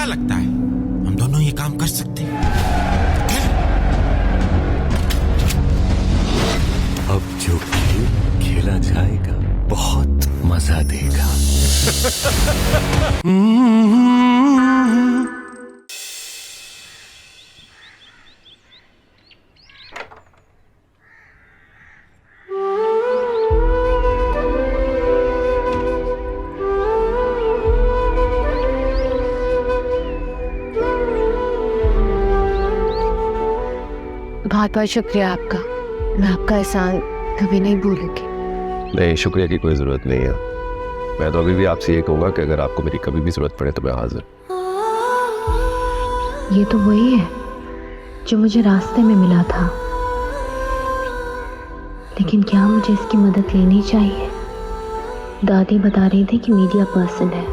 क्या लगता है हम दोनों ये काम कर सकते हैं? अब जो खेल खेला जाएगा बहुत मजा देगा। बहुत बहुत शुक्रिया आपका। मैं आपका एहसान कभी नहीं भूलूंगी। नहीं, शुक्रिया की कोई ज़रूरत नहीं है। मैं तो अभी भी आपसे ये कहूँगा कि अगर आपको मेरी कभी भी ज़रूरत पड़े तो मैं हाजिर। ये तो वही है जो मुझे रास्ते में मिला था, लेकिन क्या मुझे इसकी मदद लेनी चाहिए? दादी बता रही थी कि मीडिया पर्सन है,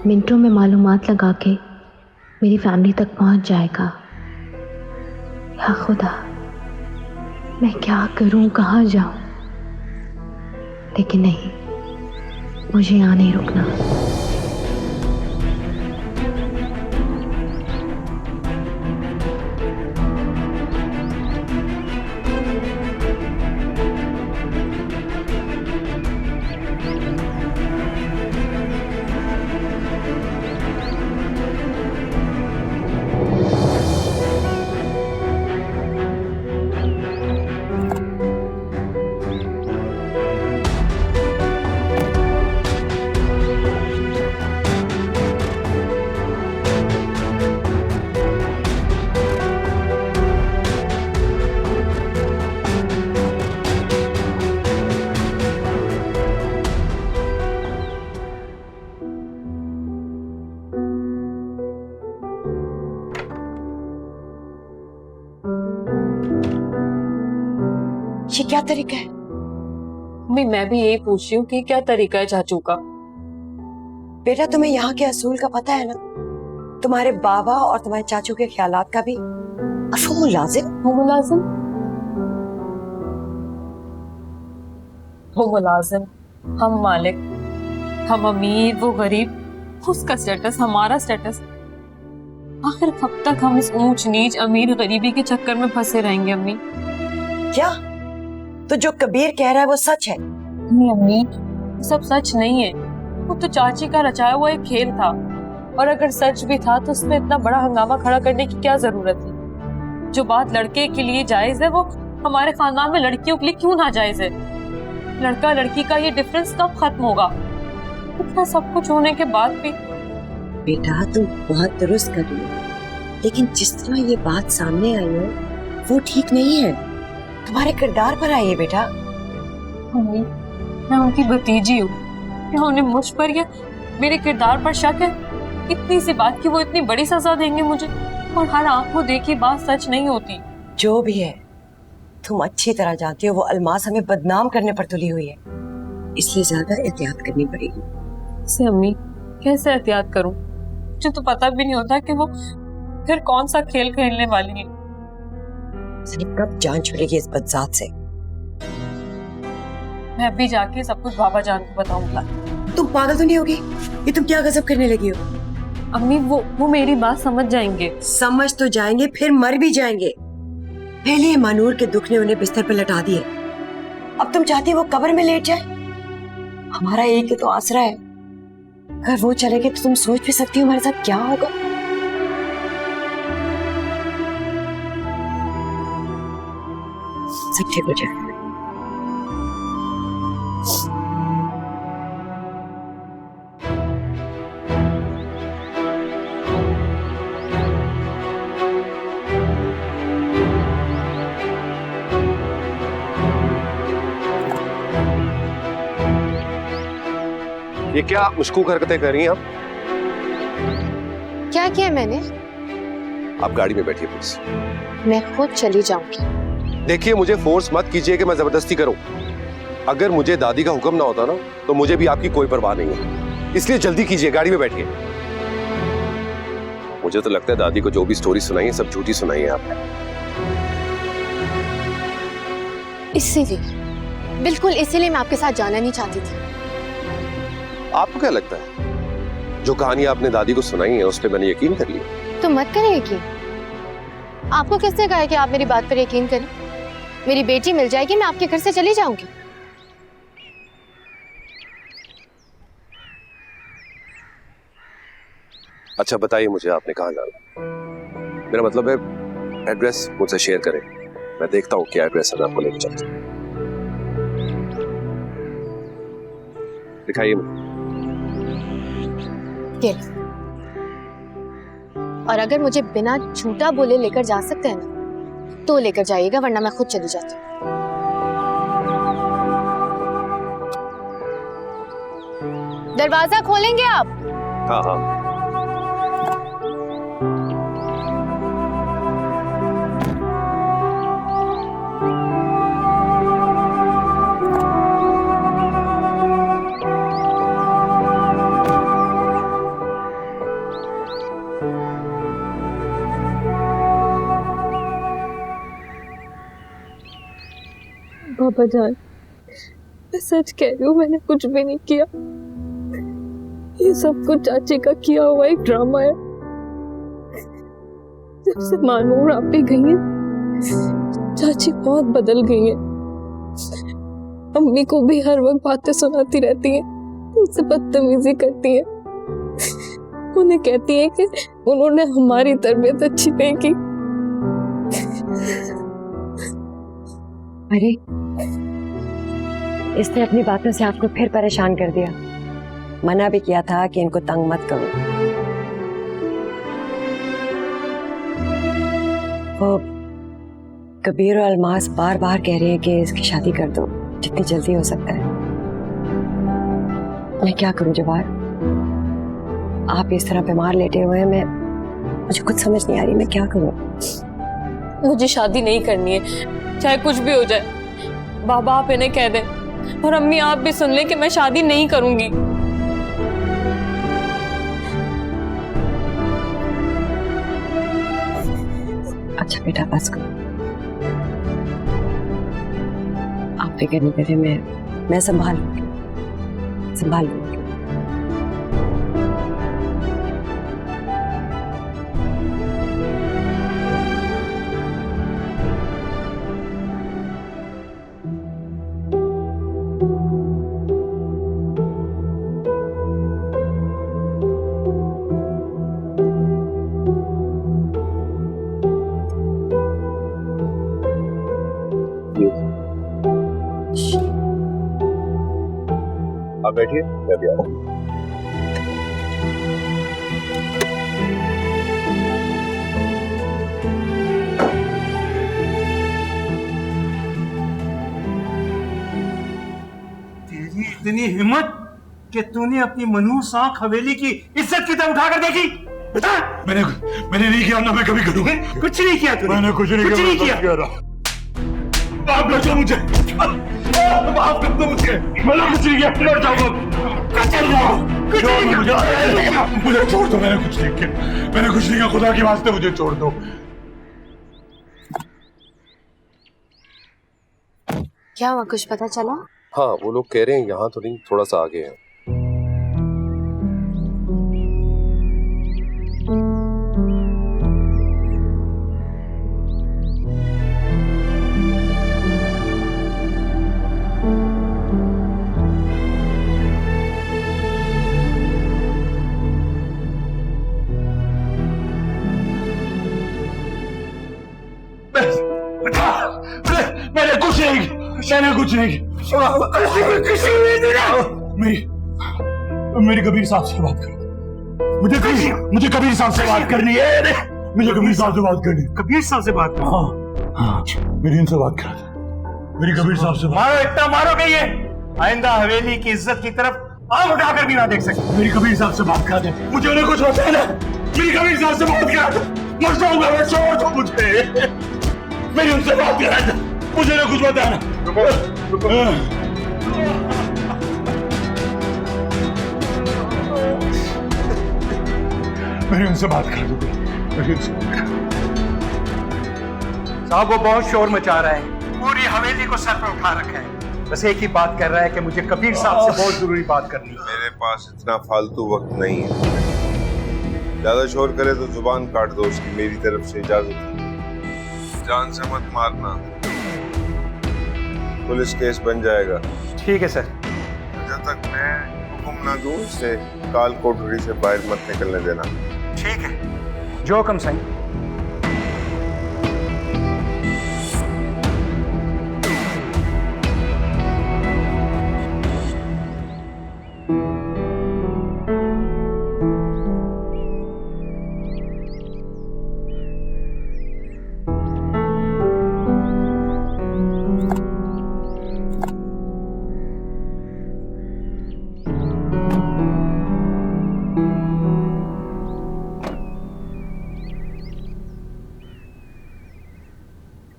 मिनटों में मालूमात लगा के मेरी फैमिली तक पहुंच जाएगा। या खुदा, मैं क्या करूं, कहाँ जाऊं? लेकिन नहीं, मुझे यहाँ नहीं रुकना। ये क्या तरीका है? मैं भी यही पूछ रही हूँ कि क्या तरीका है चाचू का। बेटा, तुम्हें यहाँ के असूल का पता है ना? तुम्हारे बाबा और तुम्हारे चाचू के ख्यालात का भी। और वो मुलाजिम वो मुलाजिम, हम मालिक, हम अमीर, वो गरीब, उसका स्टेटस, हमारा स्टेटस। आखिर कब तक हम इस ऊंच नीच अमीर गरीबी के चक्कर में फंसे रहेंगे अम्मी? क्या तो जो कबीर कह रहा है वो सच है? नहीं अम्मी, सब सच नहीं है। वो तो चाची का रचाया हुआ एक खेल था, और अगर सच भी था तो उसमें इतना बड़ा हंगामा खड़ा करने की क्या जरूरत थी? जो बात लड़के के लिए जायज है वो हमारे खानदान में लड़कियों के लिए क्यों ना जायज है? लड़का लड़की का ये डिफरेंस कब खत्म होगा? इतना सब कुछ होने के बाद भी। बेटा, तुम बहुत दुरुस्त कर रही हो, लेकिन जिस तरह ये बात सामने आई है वो ठीक नहीं है। तुम्हारे किरदार पर आई है बेटा। अम्मी, मैं उनकी भतीजी हूँ, क्या उन्हें मुझ पर या मेरे किरदार पर शक है? इतनी सी बात की वो इतनी बड़ी सजा देंगे मुझे? और हर आंखों देखी बात सच नहीं होती। जो भी है, तुम अच्छी तरह जानती हो वो अलमास हमें बदनाम करने पर तुली हुई है, इसलिए ज्यादा एहतियात करनी पड़ेगी। से अम्मी, कैसे एहतियात करूं? मुझे तो पता भी नहीं होता कि वो फिर कौन सा खेल खेलने वाली है। कब जान छुड़ेगी इस बदजात से? मैं अभी जाके सब कुछ बाबा जान को बताऊंगा। तुम पागल तो नहीं होगी? ये तुम क्या गजब करने लगी हो? अम्मी, वो मेरी बात समझ जाएंगे। समझ तो जाएंगे, फिर मर भी जाएंगे। पहले ये मानूर के दुख ने उन्हें बिस्तर पर लटा दिए, अब तुम चाहती हो वो कब्र में लेट जाए? हमारा एक ही तो आसरा है, अगर वो चले गए तो तुम सोच भी सकती हो हमारे साथ क्या होगा। सब ठीक हो जाएगा। ये क्या मुश्किल हरकतें कर रही हैं आप? क्या किया मैंने? आप गाड़ी में बैठिए प्लीज। मैं खुद चली जाऊंगी। देखिए, मुझे फोर्स मत कीजिए कि मैं जबरदस्ती करूं। अगर मुझे दादी का हुक्म ना होता ना तो मुझे भी आपकी कोई परवाह नहीं है, इसलिए जल्दी कीजिए, गाड़ी में बैठिए। मुझे तो लगता है दादी को जो भी स्टोरी सुनाई है सब झूठी सुनाई है आपने। इसीलिए, बिल्कुल इसीलिए मैं आपके साथ जाना नहीं चाहती थी। आपको क्या लगता है जो कहानी आपने दादी को सुनाई है उस पर मैंने यकीन कर लिया। तो मत करें यकीन। आपको किसने कहा है कि आप मेरी बात पर यकीन करें? मेरी बेटी मिल जाएगी, मैं आपके घर से चली जाऊंगी। अच्छा बताइए मुझे, आपने कहाँ जाना? मेरा मतलब है एड्रेस मुझसे शेयर करें, मैं देखता हूँ क्या एड्रेस है, मैं आपको लेकर चलता हूँ। दिखाइए मुझे। ये लो। और अगर मुझे बिना झूठा बोले लेकर जा सकते हैं ना तो लेकर जाइएगा, वरना मैं खुद चली जाती हूँ। दरवाजा खोलेंगे आप? हाँ हाँ। पापा जान, मैं सच कह रही हूँ, मैंने कुछ भी नहीं किया। ये सब कुछ चाची का किया हुआ एक ड्रामा है। जब से मानूर आप भी गई है, चाची बहुत बदल गई है। अम्मी को भी हर वक्त बातें सुनाती रहती है, उससे बदतमीजी करती है। उन्हें कहती है कि उन्होंने हमारी तरबियत अच्छी नहीं की। अरे इसने अपनी बातों से आपको फिर परेशान कर दिया। मना भी किया था कि इनको तंग मत करो। वो कबीर और अलमास बार बार कह रहे हैं कि इसकी शादी कर दो जितनी जल्दी हो सकता है। मैं क्या करूं जवाहर, आप इस तरह बीमार लेटे हुए हैं, मुझे कुछ समझ नहीं आ रही मैं क्या करूं। मुझे शादी नहीं करनी है, चाहे कुछ भी हो जाए। बाबा आप इन्हें कह दें और अम्मी आप भी सुन लें कि मैं शादी नहीं करूंगी। अच्छा बेटा बस करो, आप फिक्र नहीं करें, मैं संभाल लूंगी। आप बैठिए, मैं भी आ रहा हूँ। तेरी इतनी हिम्मत कि तूने अपनी मनहूस साख हवेली की इज्जत की तरफ उठाकर देखी? बता। मैंने नहीं किया, ना मैं कभी करूंगा। कुछ नहीं किया तूने। मैंने कुछ नहीं किया। माफ कर दो मुझे, माफ कर दो मुझे, मैंने कुछ नहीं किया। लड़ जाऊंगा, मुझे छोड़ दो, मैंने कुछ नहीं किया, खुदा के वास्ते मुझे छोड़ दो। क्या हुआ, कुछ पता चला? हाँ वो लोग कह रहे हैं यहाँ तो नहीं, थोड़ा सा आगे है। मैंने कुछ नहीं मेरी कबीर साहब से बात करो। मुझे कबीर साहब से बात करनी है। मुझे कबीर साहब से बात करनी है। कबीर साहब से बात करो। हाँ मेरी इनसे बात करो, मेरी कबीर साहब से। मारो, इतना मारोगे ये आइंदा हवेली की इज्जत की तरफ आंख उठाकर भी ना देख सकते। मेरी कबीर साहब से बात करा दे, मुझे उन्हें कुछ बताना। मेरी कबीर साहब से बात करा दे, मर जाऊंगा मैं, छोड़ दो मुझे। मेरी उनसे बात करा दे, मुझे ना कुछ बताना। मेरी उनसे बात कर दो, साहब वो बहुत शोर मचा रहा है, पूरी हवेली को सर पर उठा रखा है। बस एक ही बात कर रहा है कि मुझे कबीर साहब से बहुत जरूरी बात करनी है। मेरे पास इतना फालतू वक्त नहीं है। ज्यादा शोर करे तो जुबान काट दो उसकी, मेरी तरफ से इजाजत है। जान से मत मारना, पुलिस केस बन जाएगा। ठीक है सर। जब तक मैं हुक्म ना दूं उसे काल कोठरी से बाहर मत निकलने देना। ठीक है, जो हुक्म साईं।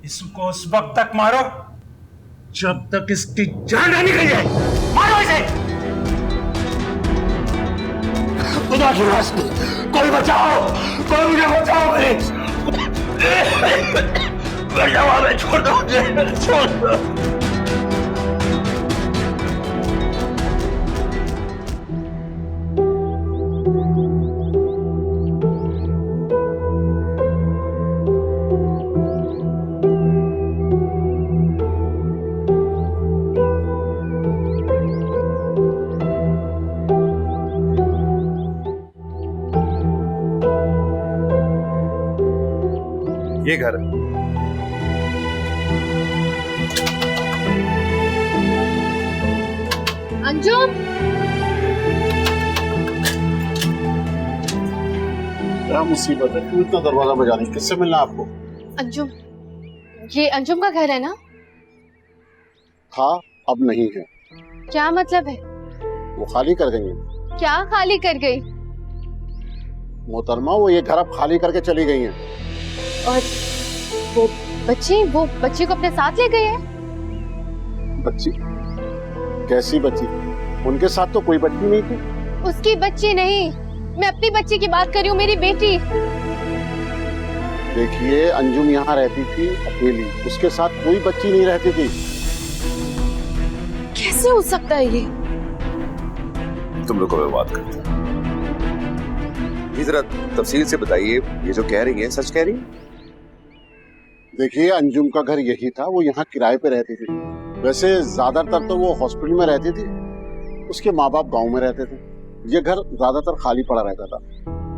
इसको उस वक्त तक मारो जब तक इसकी जान ना निकल जाए। मारो इसे। खुदा की रास्ते, कोई बचाओ, कोई मुझे बचाओ प्लीज। छोड़ दो मुझे, छोड़ दो। ये घर है। अंजुम, क्या मुसीबत है? क्यों इतना दरवाजा बजा रही? किससे मिलना आपको? अंजुम, ये अंजुम का घर है ना? था, अब नहीं है। क्या मतलब है? वो खाली कर गई है। क्या खाली कर गई? मोहतरमा, वो ये घर अब खाली करके चली गई हैं। और वो बच्ची को अपने साथ ले गई है? बच्ची? कैसी बच्ची? उनके साथ तो कोई बच्ची नहीं थी। उसकी बच्ची नहीं, मैं अपनी बच्ची की बात कर रही हूँ, मेरी बेटी। देखिए, अंजुम यहाँ रहती थी अकेली, उसके साथ कोई बच्ची नहीं रहती थी। कैसे हो सकता है ये? तुम लोग को बात करते हैं। ये जरा तफसील से बताइए, ये जो कह रही है सच कह रही है? देखिए, अंजुम का घर यही था, वो यहाँ किराए पे रहती थी। वैसे ज्यादातर तो वो हॉस्पिटल में रहती थी, उसके माँ बाप गांव में रहते थे। ये घर ज्यादातर खाली पड़ा रहता था।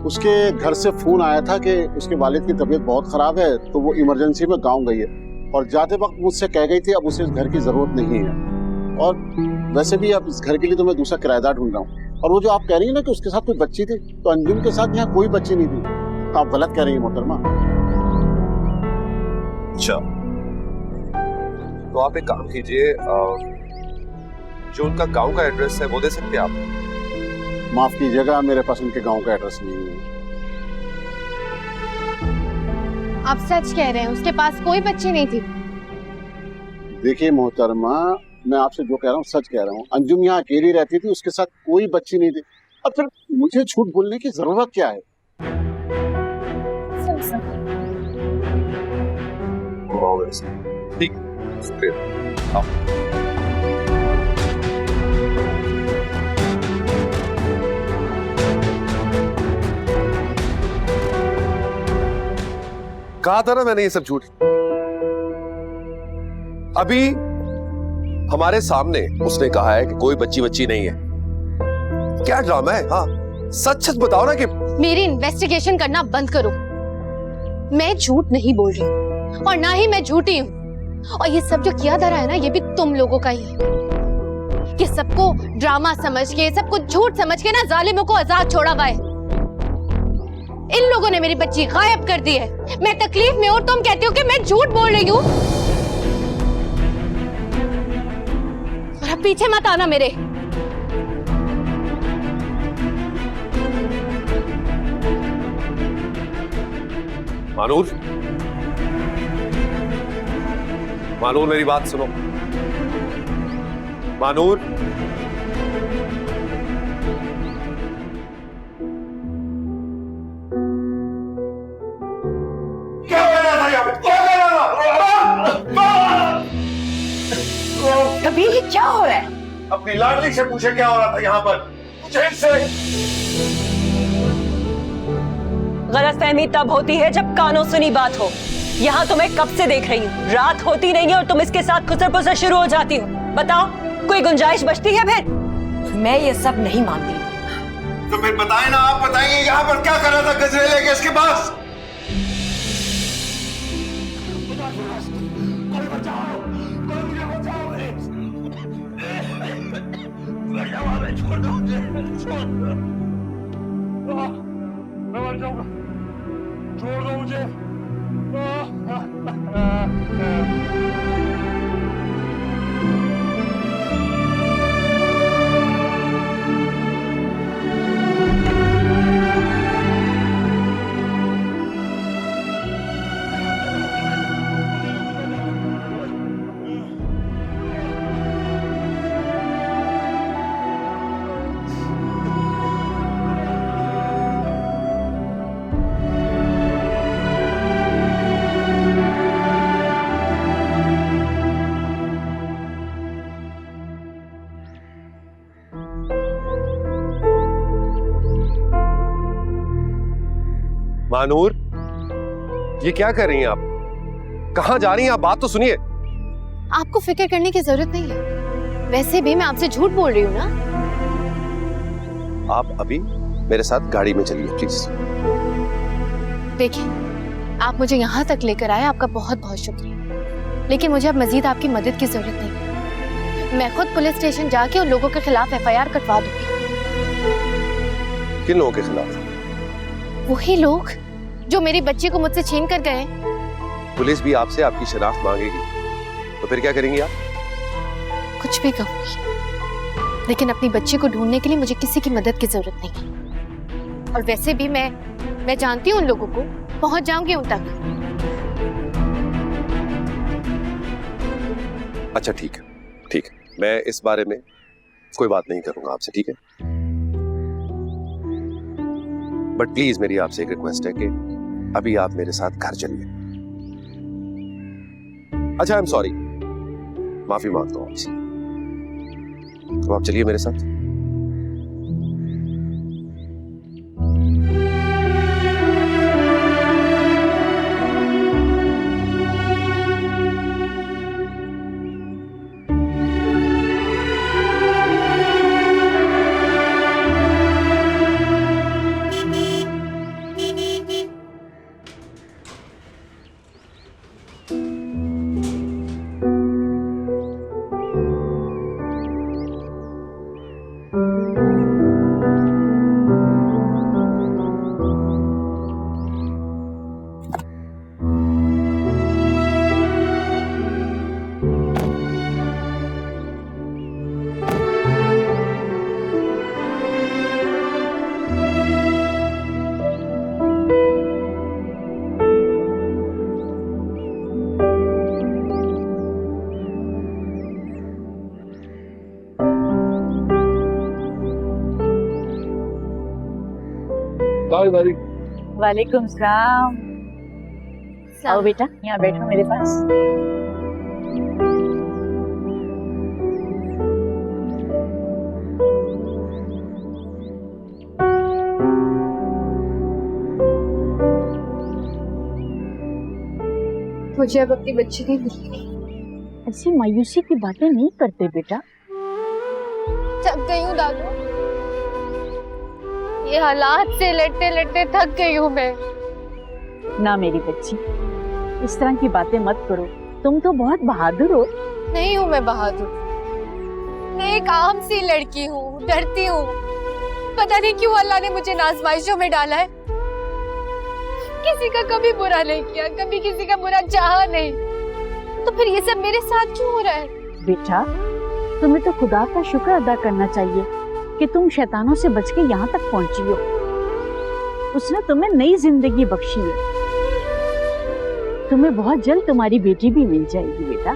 उसके घर से फोन आया था कि उसके वालिद की तबीयत बहुत खराब है, तो वो इमरजेंसी में गांव गई है और जाते वक्त मुझसे कह गई थी अब उसे इस घर की जरूरत नहीं है। और वैसे भी अब इस घर के लिए तो मैं दूसरा किराएदार ढूंढ रहा हूँ। और वो जो आप कह रही है ना कि उसके साथ कोई बच्ची थी, तो अंजुम के साथ यहाँ कोई बच्ची नहीं थी। तो आप गलत कह रही है मोहतरमा। अच्छा, तो आप एक काम कीजिए, जो उनका गांव का एड्रेस है वो दे सकते हैं आप? माफ कीजिएगा, मेरे पास उनके गांव का एड्रेस नहीं है। आप सच कह रहे हैं, उसके पास कोई बच्ची नहीं थी? देखिए मोहतरमा, मैं आपसे जो कह रहा हूँ सच कह रहा हूँ। अंजुम यहाँ अकेली रहती थी, उसके साथ कोई बच्ची नहीं थी। अब फिर मुझे झूठ बोलने की जरूरत क्या है? ठीक, शुक्रिया। आओ। कहा था ना मैंने ये सब झूठ। अभी हमारे सामने उसने कहा है कि कोई बच्ची नहीं है। क्या ड्रामा है? हाँ, सच सच बताओ ना कि मेरी इन्वेस्टिगेशन करना बंद करो। मैं झूठ नहीं बोल रही और ना ही मैं झूठी हूँ। और ये सब जो किया धरा है ना, ये भी तुम लोगों का ही है। कि सबको ड्रामा समझ के, सबको झूठ समझ के ना जालिमों को आजाद छोड़ा हुआ है। इन लोगों ने मेरी बच्ची गायब कर दी है। मैं तकलीफ में और तुम कहती हो कि मैं झूठ बोल रही हूँ। और अब पीछे मत आना मेरे। मानूर, मानूर मेरी बात सुनो। मानूर, कबीर अभी ये क्या हो रहा है? अपनी लाडली से पूछे क्या हो रहा था यहाँ पर। पूछे इससे। गलतफहमी तब होती है जब कानों सुनी बात हो। यहाँ तो मैं कब से देख रही हूँ, रात होती नहीं है और तुम इसके साथ खुसर पुसर शुरू हो जाती हो। बताओ, कोई गुंजाइश बचती है फिर? मैं ये सब नहीं मानती। तो फिर बताएं ना, आप बताइए यहाँ पर क्या कर रहा था गजरेले के इसके पास। छोड़ दो मुझे, छोड़ दो। मैं मर जाऊंगा, छोड़ दो मुझे। मानूर, ये क्या कर रही हैं आप? कहाँ जा रही हैं आप? बात तो सुनिए। आपको फिक्र करने की जरूरत नहीं है। वैसे भी मैं आपसे झूठ बोल रही हूँ ना। आप अभी मेरे साथ गाड़ी में चलिए प्लीज। देखिए, आप मुझे यहाँ तक लेकर आए, आपका बहुत बहुत शुक्रिया। लेकिन मुझे अब मजीद आपकी मदद की जरूरत नहीं। मैं खुद पुलिस स्टेशन जाके उन लोगों के खिलाफ FIR कटवा दूंगी। किन लोगों के खिलाफ? वही लोग जो मेरी बच्ची को मुझसे छीन कर गए। पुलिस भी आपसे आपकी शनाख्त मांगेगी, तो फिर क्या करेंगी आप? कुछ भी कहूंगी, लेकिन अपनी बच्ची को ढूंढने के लिए मुझे किसी की मदद की जरूरत नहीं है। और वैसे भी मैं जानती हूँ उन लोगों को, पहुंच जाऊंगी उन तक। अच्छा ठीक है, ठीक है, मैं इस बारे में कोई बात नहीं करूंगा आपसे, ठीक है? बट प्लीज मेरी आपसे एक रिक्वेस्ट है कि अभी आप मेरे साथ घर चलिए। अच्छा, आई एम सॉरी, माफी मांगता हूं आपसे। तो आप चलिए मेरे साथ। वालेकुम सलाम। आओ बेटा, यहाँ बैठो मेरे पास। मुझे अब अपनी बच्ची नहीं मिली। ऐसी मायूसी की बातें नहीं करते बेटा। थक गई हूँ दादू, ये हालात से लड़ते लड़ते थक गई हूँ मैं। ना मेरी बच्ची, इस तरह की बातें मत करो। तुम तो बहुत बहादुर हो। नहीं हूँ मैं बहादुर, मैं एक आम सी लड़की हूँ, डरती हूँ। पता नहीं क्यों अल्लाह ने मुझे आजमाइशों में डाला है। किसी का कभी बुरा नहीं किया, कभी किसी का बुरा चाहा नहीं, तो फिर ये सब मेरे साथ क्यों हो रहा है? बेटा, तुम्हें तो खुदा का शुक्र अदा करना चाहिए कि तुम शैतानों से बच के यहाँ तक पहुंची हो। उसने तुम्हें नई जिंदगी बख्शी है। तुम्हें बहुत जल्द तुम्हारी बेटी भी मिल जाएगी बेटा।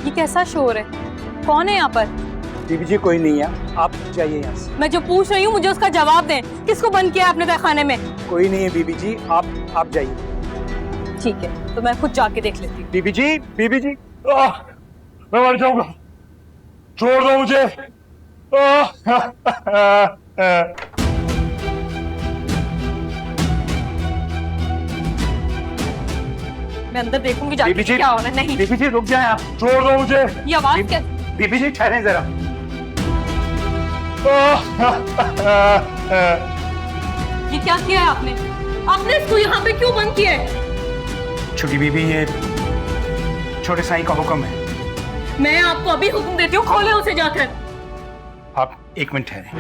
ये कैसा शोर है? कौन है यहाँ पर? बीबी जी कोई नहीं है, आप जाइए यहाँ से। मैं जो पूछ रही हूँ मुझे उसका जवाब दें। किसको बंद किया आपने तहखाने में? कोई नहीं है बीबी जी, आप जाइए। ठीक है, तो मैं खुद जाके देख लेती हूँ। बीबी जी, बीबी जी। मैं मर जाऊंगा, छोड़ दो मुझे। मैं अंदर देखूंगी जाके बीबी जी, क्या हो रहा है। नहीं बीबी जी रुक जाएं आप। छोड़ दो मुझे। ये आवाज क्या? बीबी जी ठहरें जरा। ये क्या किया है आपने? आपने इसको यहाँ पे क्यों बंद किया है? छोटी बीबी, ये छोटे साईं का हुक्म है। मैं आपको अभी हुक्म देती हूँ, खोले उसे जाकर। आप 1 मिनट ठहरें।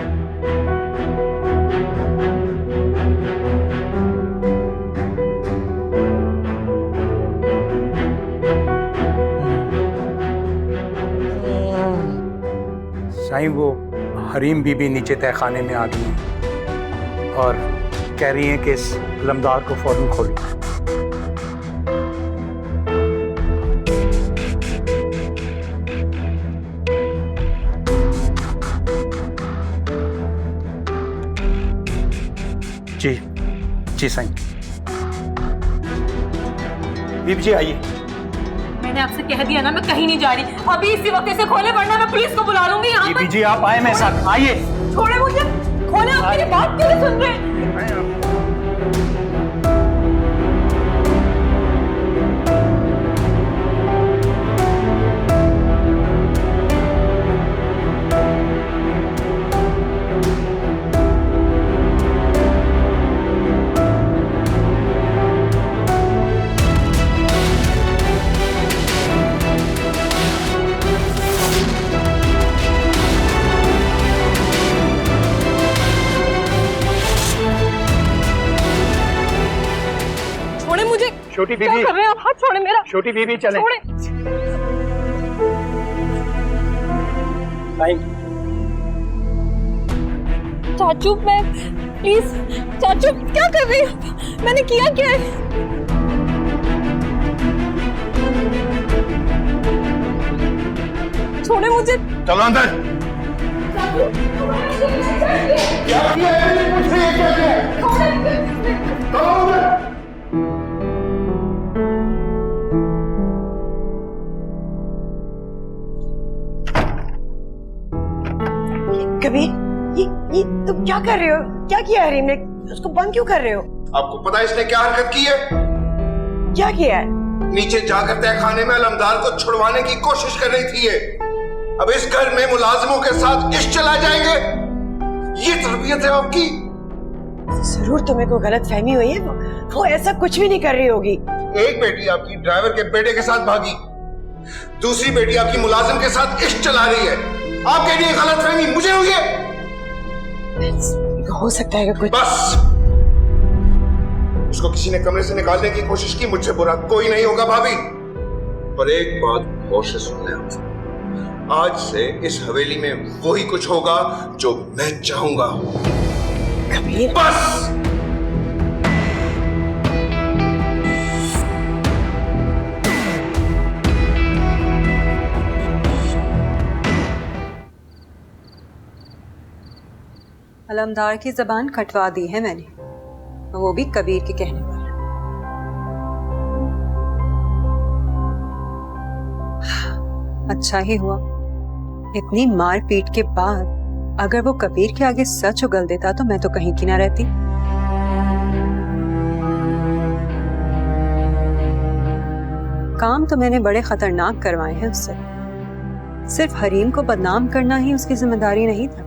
साईं, वो हरीम बीबी नीचे तहखाने में आ गई हैं और कह रही हैं कि इस लमदार को फौरन खोलें। जी जी साईं। बीबी जी आइए। मैंने आपसे कह दिया ना, मैं कहीं नहीं जा रही। अभी इसी वक्त से खोले, वरना मैं पुलिस को बुला लूंगी यहाँ पर। बीबी जी आप आए मेरे साथ, आइए। छोड़े मुझे, खोले। आप मेरी बात क्यों नहीं सुन रहे? छोटी क्या बीबी, कर रहे हैं आप? हाथ छोड़े मेरा। छोटी बीबी चलें। छोड़े। चाचू, मैं प्लीज, चाचू क्या कर रही हो? मैंने किया क्या है? छोड़े मुझे। चलो अंदर। क्या किया है? मुझे क्या किया है? चलो अंदर। कबीर, ये तुम क्या कर रहे हो? क्या किया हरीम ने? उसको बंद क्यों कर रहे हो? आपको पता है इसने क्या हरकत की है? क्या किया है? नीचे जाकर तहखाने में अलमदार को छुड़वाने की कोशिश कर रही थी ये। अब इस घर में मुलाजिमों के साथ इश्क चला जाएंगे? ये तरबियत है आपकी? जरूर तुम्हें कोई गलत फहमी हुई है। वो ऐसा कुछ भी नहीं कर रही होगी। एक बेटी आपकी ड्राइवर के बेटे के साथ भागी, दूसरी बेटी आपकी मुलाजिम के साथ इश्क चला रही है। आपके लिए गलत फहमी मुझे हुई है? हो सकता है कि कुछ। बस, उसको किसी ने कमरे से निकालने की कोशिश की, मुझसे बुरा कोई नहीं होगा भाभी। पर एक बात गौर से सुन ले आप, आज से इस हवेली में वही कुछ होगा जो मैं चाहूंगा। कबीर, बस। अलमदार की जबान कटवा दी है मैंने, वो भी कबीर के कहने पर। अच्छा ही हुआ, इतनी मार पीट के बाद अगर वो कबीर के आगे सच उगल देता तो मैं तो कहीं की ना रहती। काम तो मैंने बड़े खतरनाक करवाए हैं उससे। सिर्फ हरीम को बदनाम करना ही उसकी जिम्मेदारी नहीं था,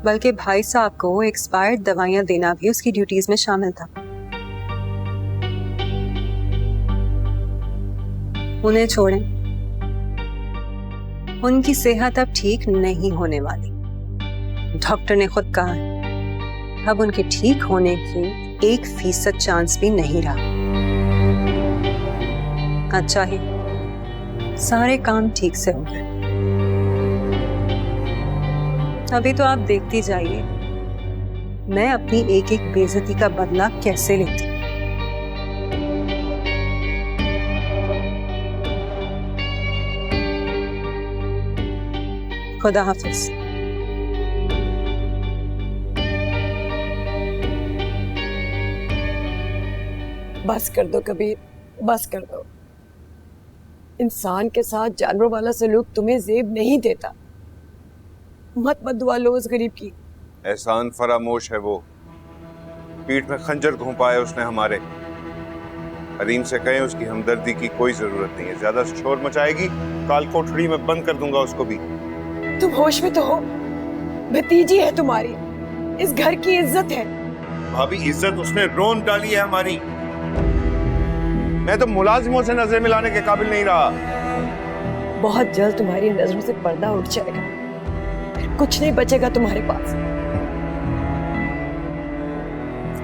बल्कि भाई साहब को एक्सपायर्ड दवाइयां देना भी उसकी ड्यूटीज में शामिल था। उन्हें छोड़ें, उनकी सेहत अब ठीक नहीं होने वाली। डॉक्टर ने खुद कहा है, अब उनके ठीक होने की 1% चांस भी नहीं रहा। अच्छा ही सारे काम ठीक से हो गए। अभी तो आप देखती जाइए मैं अपनी एक एक बेइज्जती का बदला कैसे लेती। खुदा हाफिज। बस कर दो कबीर, बस कर दो। इंसान के साथ जानवरों वाला सलूक तुम्हें जेब नहीं देता। मत बदुआ लो उस गरीब की। एहसान फरामोश है वो, पीठ में खंजर घोंपा है उसने हमारे। हरीम से कहें उसकी हमदर्दी की कोई जरूरत नहीं है, ज्यादा शोर मचाएगी काल कोठड़ी में बंद कर दूंगा उसको भी। तुम होश में तो हो, भतीजी है तुम्हारी, इस घर की इज्जत है। भाभी इज्जत उसने रोन डाली है हमारी। मैं तो मुलाजिमों से नजर मिलाने के काबिल नहीं रहा। बहुत जल्द तुम्हारी नजरों से पर्दा उठ जाएगा, फिर कुछ नहीं बचेगा तुम्हारे पास।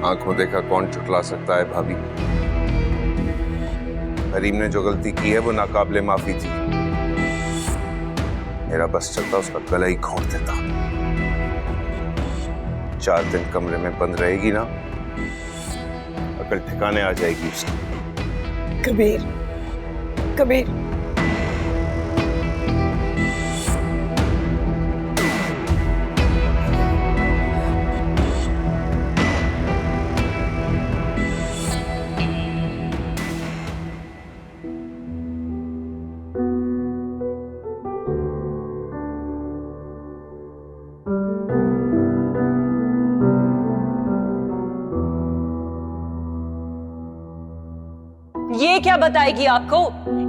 आंखों देखा कौन चुटला सकता है भाभी। हरीम ने जो गलती की है वो नाकाबिले माफी थी। मेरा बस चलता उसका गला ही घोंट देता। 4 दिन कमरे में बंद रहेगी ना, अकल ठिकाने आ जाएगी उसकी। कबीर, कबीर, ये क्या बताएगी आपको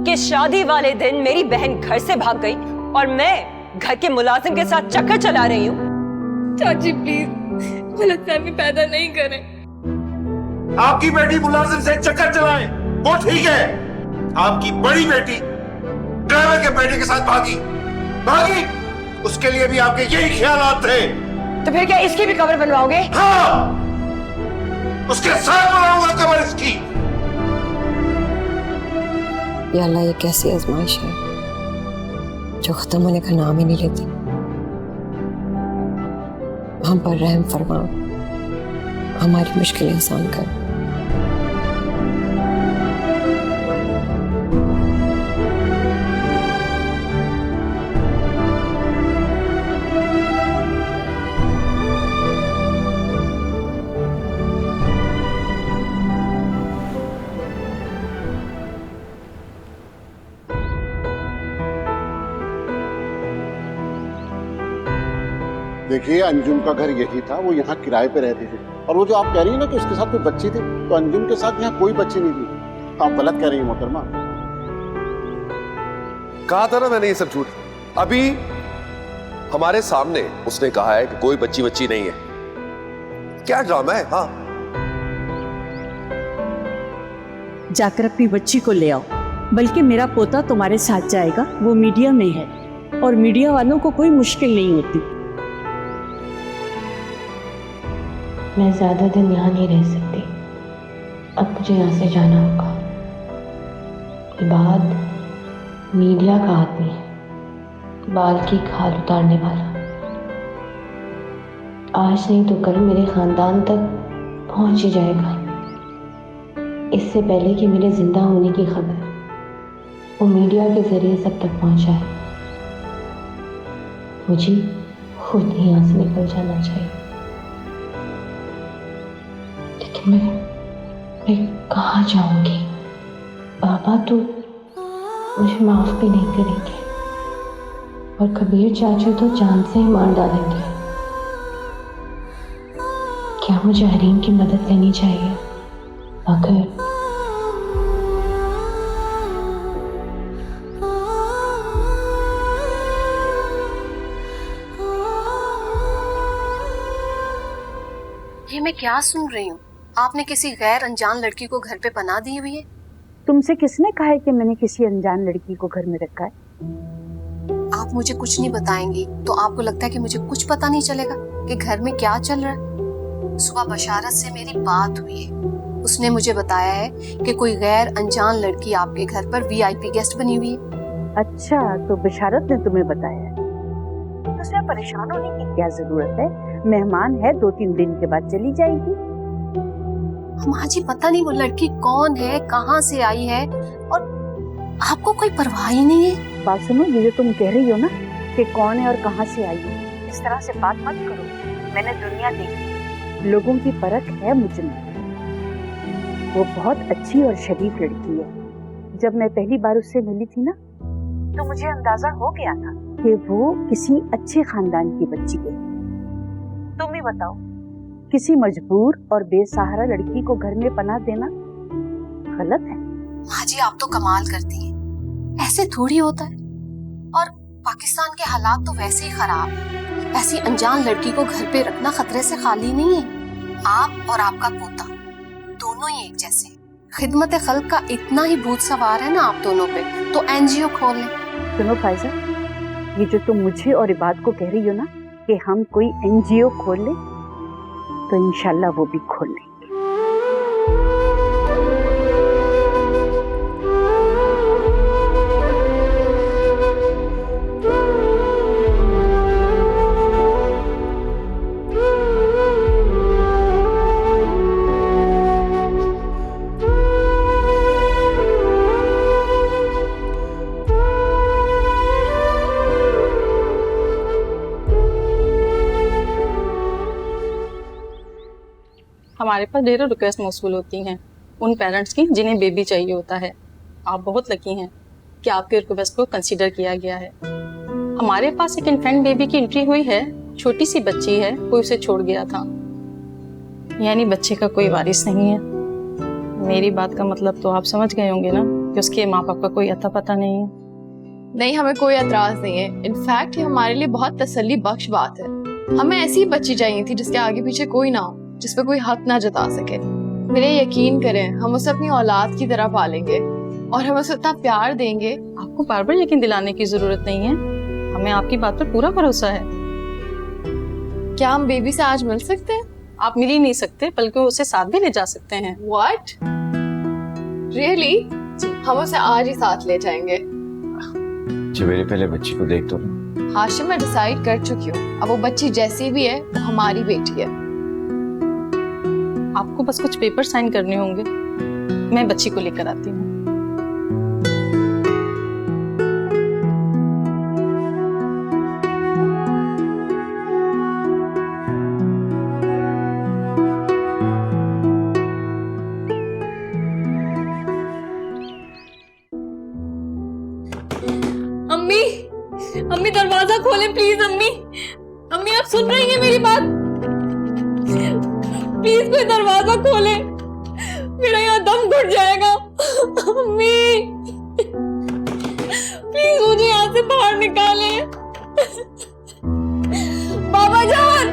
कि शादी वाले दिन मेरी बहन घर से भाग गई और मैं घर के मुलाजिम के साथ चक्कर चला रही हूँ। चाची प्लीज गलतफहमी पैदा नहीं करें। आपकी बेटी मुलाजिम से चक्कर चलाए वो ठीक है, आपकी बड़ी बेटी ड्राइवर के बेटे के साथ भागी, उसके लिए भी आपके यही ख्यालात थे। तो फिर क्या इसकी भी कब्र बनवाओगे? हाँ, उसके साथ बनाऊंगा कब्र इसकी। या अल्लाह, ये कैसी आजमाइश है जो खत्म होने का नाम ही नहीं लेती। हम पर रहम फरमा, हमारी मुश्किलें आसान कर। देखिए, अंजुम का घर यही था, वो यहाँ किराए पे रहती थी। और वो जो आप कह रही है ना कि उसके साथ कोई बच्ची थी, तो अंजुम के साथ यहाँ कोई बच्ची नहीं थी। आप गलत कह रही हैं मोहतरमा। कहा था ना मैंने ये सब झूठ। अभी हमारे सामने उसने कहा है कि कोई बच्ची नहीं है। क्या ड्रामा है? हाँ, जाकर अपनी बच्ची को ले आओ। बल्कि मेरा पोता तुम्हारे साथ जाएगा, वो मीडिया में है और मीडिया वालों को कोई मुश्किल नहीं होती। मैं ज्यादा दिन यहाँ नहीं रह सकती, अब मुझे यहाँ से जाना होगा। इबाद मीडिया का आदमी है, बाल की खाल उतारने वाला। आज नहीं तो कल मेरे खानदान तक पहुंच ही जाएगा। इससे पहले कि मेरे जिंदा होने की खबर वो मीडिया के जरिए सब तक पहुंचाए, मुझे खुद ही यहाँ से निकल जाना चाहिए। मैं कहाँ जाऊंगी? बाबा तो मुझे माफ भी नहीं करेंगे और कबीर चाचू तो जान से ही मार डालेंगे। क्या मुझे हरीम की मदद लेनी चाहिए? अगर ये मैं क्या सुन रही हूँ? आपने किसी गैर अनजान लड़की को घर पे पनाह दी हुई है? तुमसे किसने कहा है कि मैंने किसी अनजान लड़की को घर में रखा है? आप मुझे कुछ नहीं बताएंगी तो आपको लगता है कि मुझे कुछ पता नहीं चलेगा कि घर में क्या चल रहा है? सुबह बशारत से मेरी बात हुई है, उसने मुझे बताया है कि कोई गैर अनजान लड़की आपके घर पर वीआईपी गेस्ट बनी हुई है। अच्छा, तो बशारत ने तुम्हें बताया है? उसमें परेशान होने की क्या जरूरत है? मेहमान है, 2-3 दिन के बाद चली जाएगी। माँ जी, पता नहीं वो लड़की कौन है, कहाँ से आई है और आपको कोई परवाह ही नहीं है। बात सुनो, ये जो तुम कह रही हो ना, कि कौन है और कहाँ से आई है। इस तरह से बात मत करो। मैंने दुनिया देखी, लोगों की परख है मुझ में। वो बहुत अच्छी और शरीफ लड़की है। जब मैं पहली बार उससे मिली थी ना, तो मुझे अंदाजा हो गया था कि वो किसी अच्छे खानदान की बच्ची है। तुम ही बताओ, किसी मजबूर और बेसहारा लड़की को घर में पनाह देना गलत है? माँ जी, आप तो कमाल करती हैं। ऐसे थोड़ी होता है। और पाकिस्तान के हालात तो वैसे ही खराब है। ऐसी अनजान लड़की को घर पे रखना खतरे से खाली नहीं है। आप और आपका पोता दोनों ही एक जैसे। खिदमत खल्क का इतना ही भूत सवार है ना आप दोनों पे, तो एनजीओ खोल लें। सुनो फायजा, ये जो तुम मुझे और इबाद को कह रही हो ना कि हम कोई एनजीओ खोल लें, तो इंशाल्लाह वो भी खोल लें। हमारे पास ढेरों रिक्वेस्ट मौसूल होती हैं उन पेरेंट्स की जिन्हें बेबी चाहिए होता है। आप बहुत लकी हैं कि आपके रिक्वेस्ट को कंसीडर किया गया है। हमारे पास एक इन्फेंट बेबी की एंट्री हुई है। छोटी सी बच्ची है, कोई उसे छोड़ गया था, यानी बच्चे का कोई वारिस नहीं है। मेरी बात का मतलब तो आप समझ गए होंगे ना कि उसके माँ बाप का कोई अता पता नहीं है। नहीं, हमें कोई एतराज नहीं है। इनफैक्ट ये हमारे लिए बहुत तसल्ली बख्श बात है। हमें ऐसी बच्ची चाहिए थी जिसके आगे पीछे कोई ना हो, जिस पे कोई हक ना जता सके। मेरे यकीन करें, हम उसे अपनी औलाद की तरह पालेंगे और हम उसे इतना प्यार देंगे। आपको बार बार यकीन दिलाने की जरूरत नहीं है, हमें आपकी बात पर पूरा भरोसा है। क्या हम बेबी से आज मिल सकते हैं? आप मिल ही नहीं सकते, बल्कि उसे साथ भी ले जा सकते हैं। What? Really? हम उसे आज ही साथ ले जाएंगे। मेरे पहले बच्ची को देख दो। हाशिम, मैं डिसाइड कर चुकी हूँ। अब वो बच्ची जैसी भी है, वो हमारी बेटी है। आपको बस कुछ पेपर साइन करने होंगे, मैं बच्ची को लेकर आती हूँ। अम्मी, अम्मी दरवाजा खोलें प्लीज। अम्मी, अम्मी आप सुन रही हैं मेरी बात? प्लीज कोई दरवाजा खोले, मेरा यहाँ दम घुट जाएगा। अम्मी प्लीज मुझे यहाँ से बाहर निकाले। बाबा जान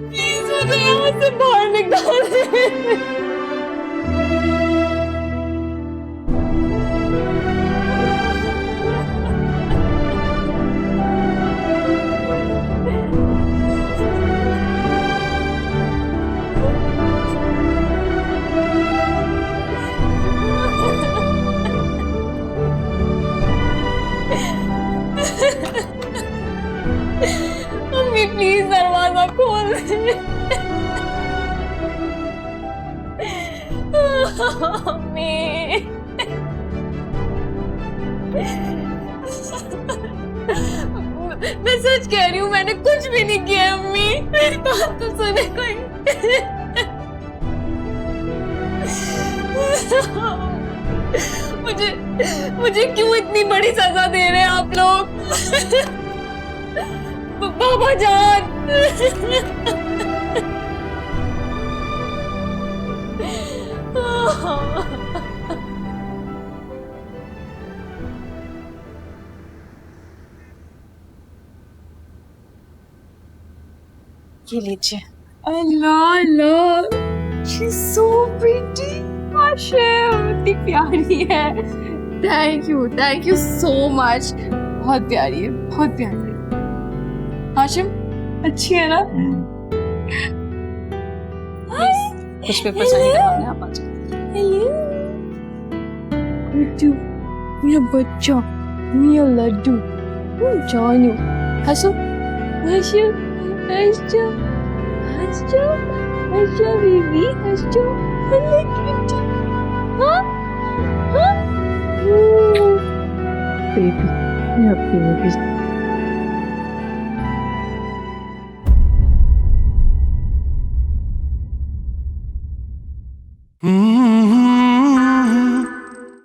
प्लीज मुझे यहाँ से बाहर निकाले। अम्मी प्लीज दरवाजा खोल दे। अम्मी मैं सच कह रही हूँ, मैंने कुछ भी नहीं किया। अम्मी मेरी बात तो सुने कोई। मुझे क्यों इतनी बड़ी सजा दे रहे हैं आप लोग? बाबा जान ये लीजिए। अल्लाह अल्लाह, she's so pretty। हाशिम इतनी प्यारी है। Thank you so much. बहुत प्यारी है, बहुत प्यारी है। हाशिम अच्छी है ना? कुछ पेपर साइन करवाने आप आ जाओ। हेलो लड्डू, मेरा बच्चा, मेरा लड्डू, जानू। हंसो हंसो हंसो हंसो हंसो बेबी हंसो। हाँ हाँ बेबी, मैं अपनी बेबी।